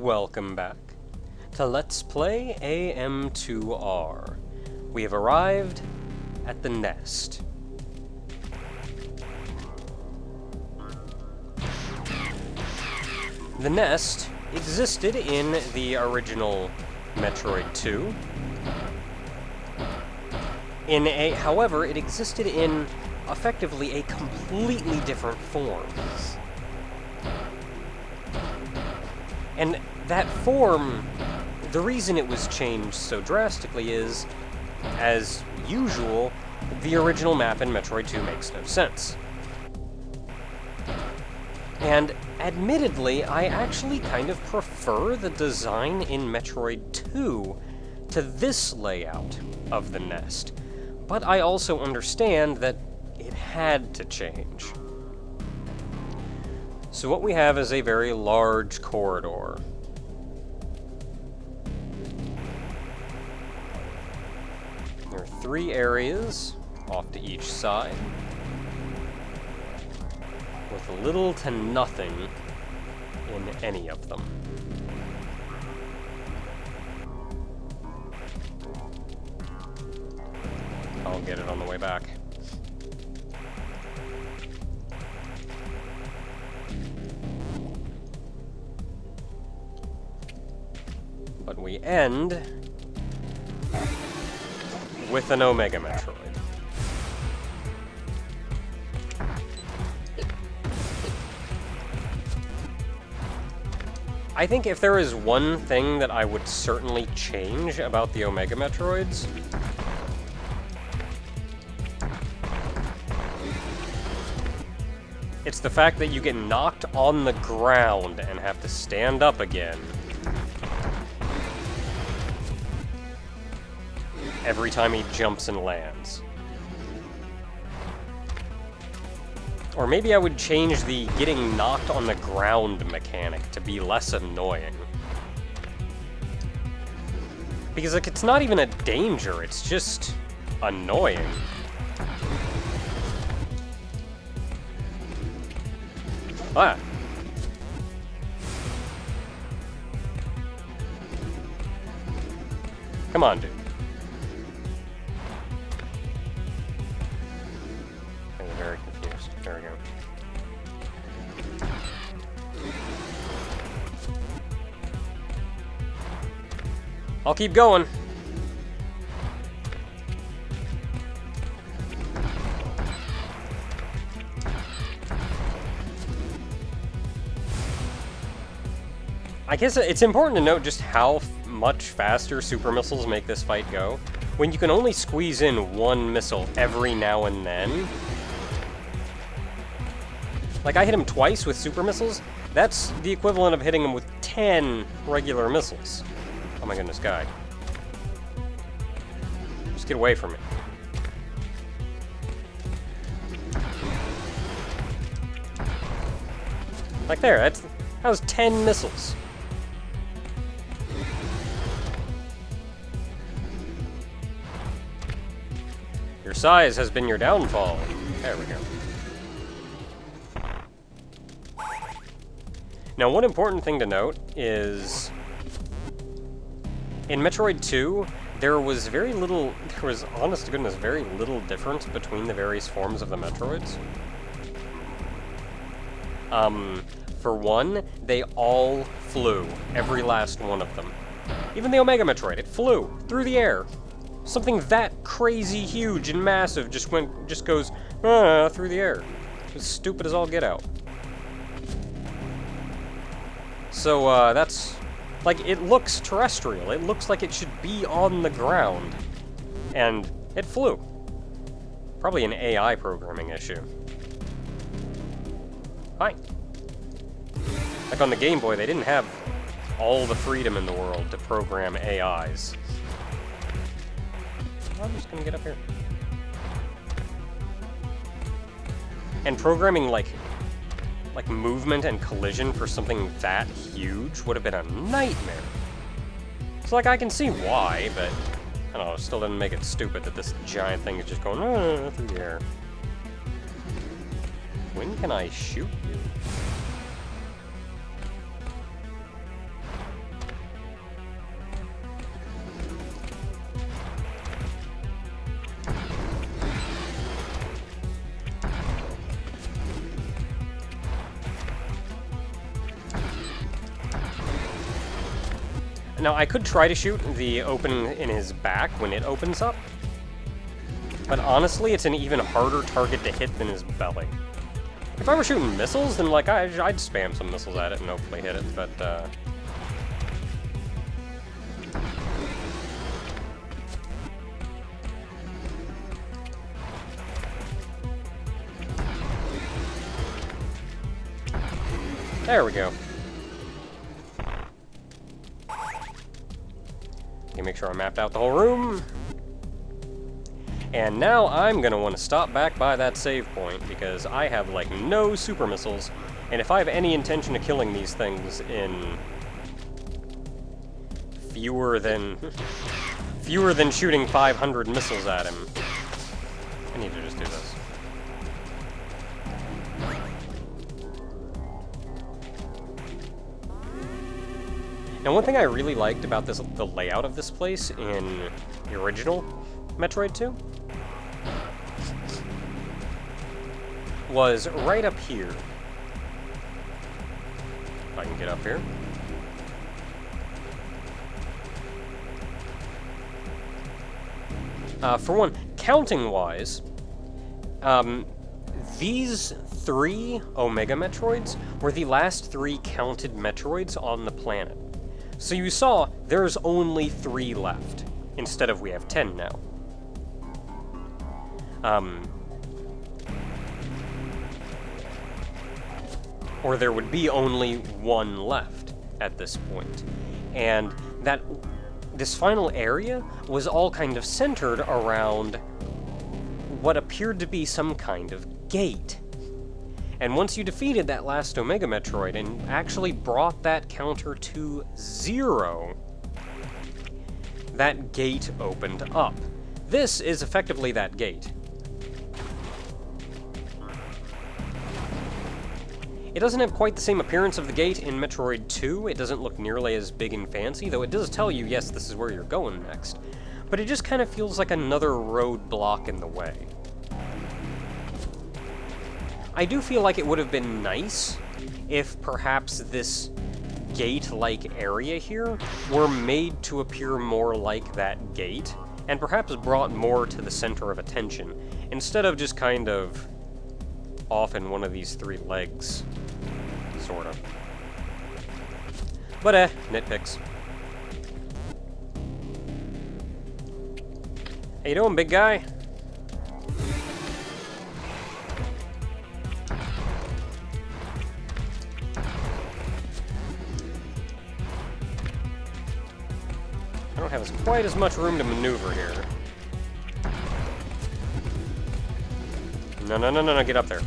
Welcome back to Let's Play AM2R. We have arrived at the nest. The nest existed in the original Metroid 2. However, it existed in effectively a completely different form. And that form, the reason it was changed so drastically is, as usual, the original map in Metroid 2 makes no sense. And admittedly, I actually kind of prefer the design in Metroid 2 to this layout of the nest. But I also understand that it had to change. So what we have is a very large corridor. There are 3 areas off to each side, with little to nothing in any of them. I'll get it on the way back. But we end with an Omega Metroid. I think if there is one thing that I would certainly change about the Omega Metroids, it's the fact that you get knocked on the ground and have to stand up again every time he jumps and lands. Or maybe I would change the getting knocked on the ground mechanic to be less annoying. Because, like, it's not even a danger, it's just annoying. Ah. Come on, dude. I'm very confused. There we go. I'll keep going. I guess it's important to note just how much faster super missiles make this fight go. When you can only squeeze in one missile every now and then. Like, I hit him twice with super missiles. That's the equivalent of hitting him with 10 regular missiles. Oh my goodness, guy. Just get away from me. Like there, that was 10 missiles. Your size has been your downfall. There we go. Now, one important thing to note is, in Metroid 2, there was honest to goodness, very little difference between the various forms of the Metroids. For one, they all flew. Every last one of them. Even the Omega Metroid, it flew through the air. Something that crazy huge and massive just goes through the air. It's stupid as all get out. So that's, like, it looks terrestrial. It looks like it should be on the ground. And it flew. Probably an AI programming issue. Hi. Like on the Game Boy, they didn't have all the freedom in the world to program AIs. I'm just gonna get up here. And programming like movement and collision for something that huge would have been a nightmare. So, like, I can see why, but I don't know, it still doesn't make it stupid that this giant thing is just going through the air. When can I shoot you? Now, I could try to shoot the opening in his back when it opens up, but honestly, it's an even harder target to hit than his belly. If I were shooting missiles, then, like, I'd spam some missiles at it and hopefully hit it, but, there we go. Okay, make sure I mapped out the whole room. And now I'm gonna want to stop back by that save point, because I have, like, no super missiles, and if I have any intention of killing these things in fewer than shooting 500 missiles at him, I need to just do this. Now, one thing I really liked about the layout of this place in the original Metroid 2 was right up here. If I can get up here. For one, counting-wise, these 3 Omega Metroids were the last 3 counted Metroids on the planet. So you saw there's only 3 left, instead of we have 10 now. Or there would be only 1 left at this point. And this final area was all kind of centered around what appeared to be some kind of gate. And once you defeated that last Omega Metroid and actually brought that counter to 0, that gate opened up. This is effectively that gate. It doesn't have quite the same appearance of the gate in Metroid 2. It doesn't look nearly as big and fancy, though it does tell you, yes, this is where you're going next. But it just kind of feels like another roadblock in the way. I do feel like it would have been nice if perhaps this gate-like area here were made to appear more like that gate, and perhaps brought more to the center of attention, instead of just kind of off in one of these 3 legs, sort of. But nitpicks. How you doing, big guy? I don't have quite as much room to maneuver here. No, get up there.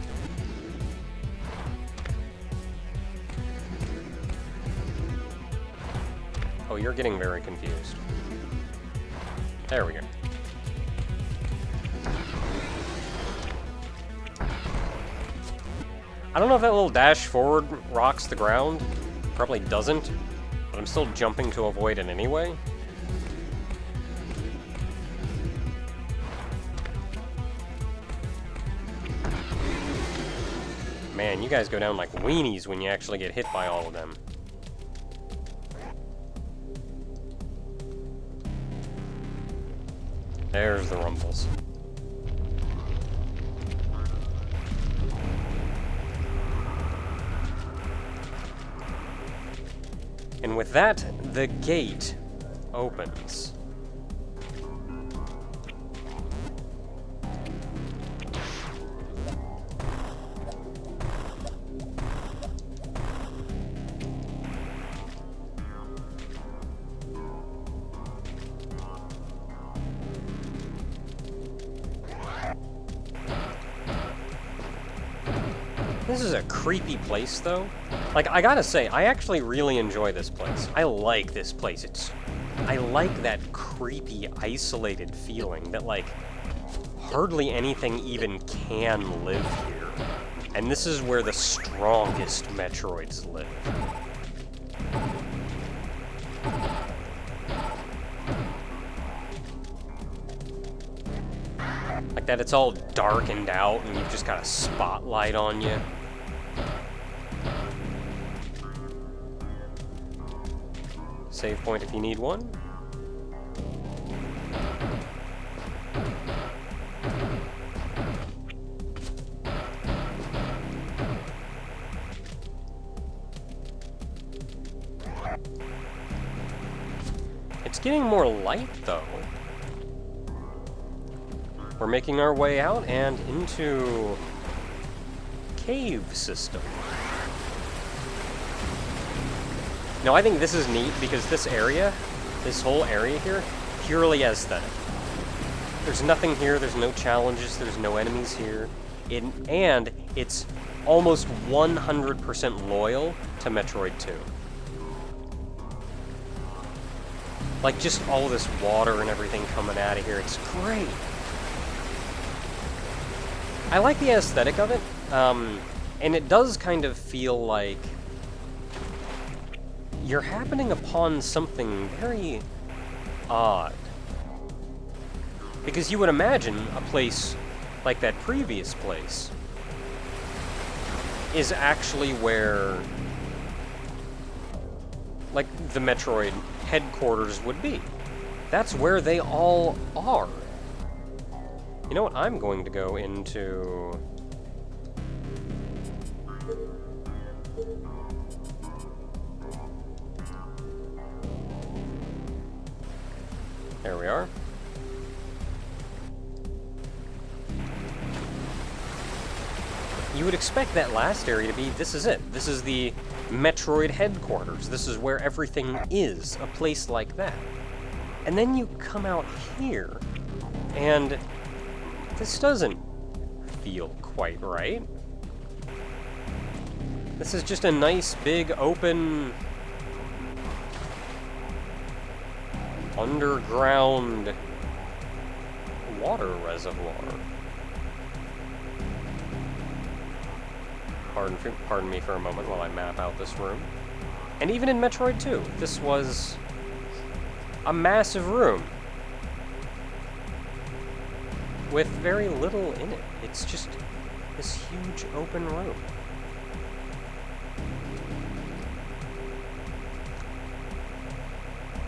Oh, you're getting very confused. There we go. I don't know if that little dash forward rocks the ground. Probably doesn't, but I'm still jumping to avoid it anyway. Man, you guys go down like weenies when you actually get hit by all of them. There's the rumbles. And with that, the gate opens. This is a creepy place, though. Like, I gotta say, I actually really enjoy this place. I like this place. I like that creepy, isolated feeling that, like, hardly anything even can live here. And this is where the strongest Metroids live. Like that it's all darkened out and you've just got a spotlight on you. save point if you need one. It's getting more light, though. We're making our way out and into cave system. Now, I think this is neat because this area, this whole area here, purely aesthetic. There's nothing here, there's no challenges, there's no enemies here. And it's almost 100% loyal to Metroid 2. Like, just all this water and everything coming out of here, it's great. I like the aesthetic of it, and it does kind of feel like you're happening upon something very odd. Because you would imagine a place like that previous place is actually where, like, the Metroid headquarters would be. That's where they all are. You know what? I'm going to go into... There we are. You would expect that last area to be, this is it. This is the Metroid headquarters. This is where everything is, a place like that. And then you come out here, and this doesn't feel quite right. This is just a nice, big, open, underground water reservoir. Pardon me for a moment while I map out this room. And even in Metroid 2, this was a massive room with very little in it. It's just this huge open room.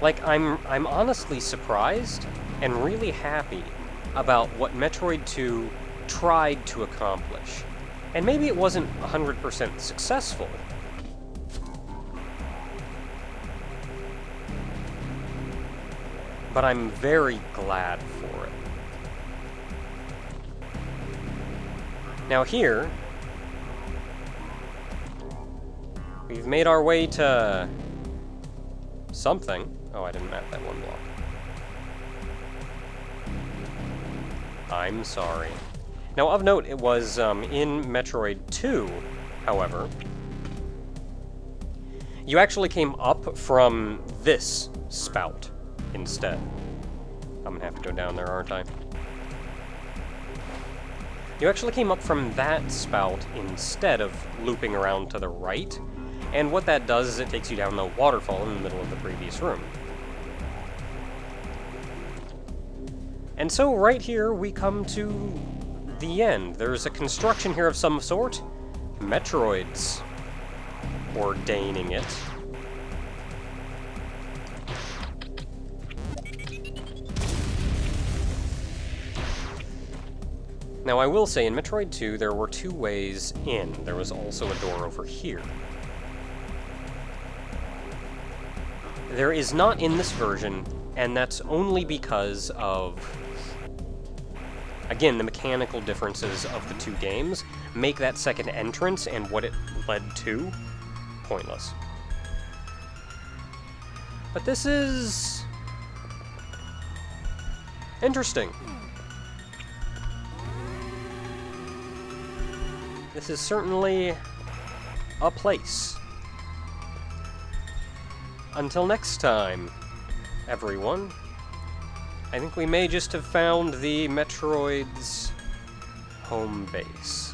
Like, I'm honestly surprised and really happy about what Metroid 2 tried to accomplish. And maybe it wasn't 100% successful, but I'm very glad for it. Now here, we've made our way to something. Oh, I didn't map that one block. I'm sorry. Now, of note, it was in Metroid 2, however, you actually came up from this spout instead. I'm gonna have to go down there, aren't I? You actually came up from that spout instead of looping around to the right, and what that does is it takes you down the waterfall in the middle of the previous room. And so right here we come to the end. There's a construction here of some sort. Metroid's ordaining it. Now, I will say, in Metroid 2, there were two ways in. There was also a door over here. There is not in this version, and that's only because of, again, the mechanical differences of the two games make that second entrance and what it led to pointless. But this is interesting. This is certainly a place. Until next time, everyone. I think we may just have found the Metroid's home base.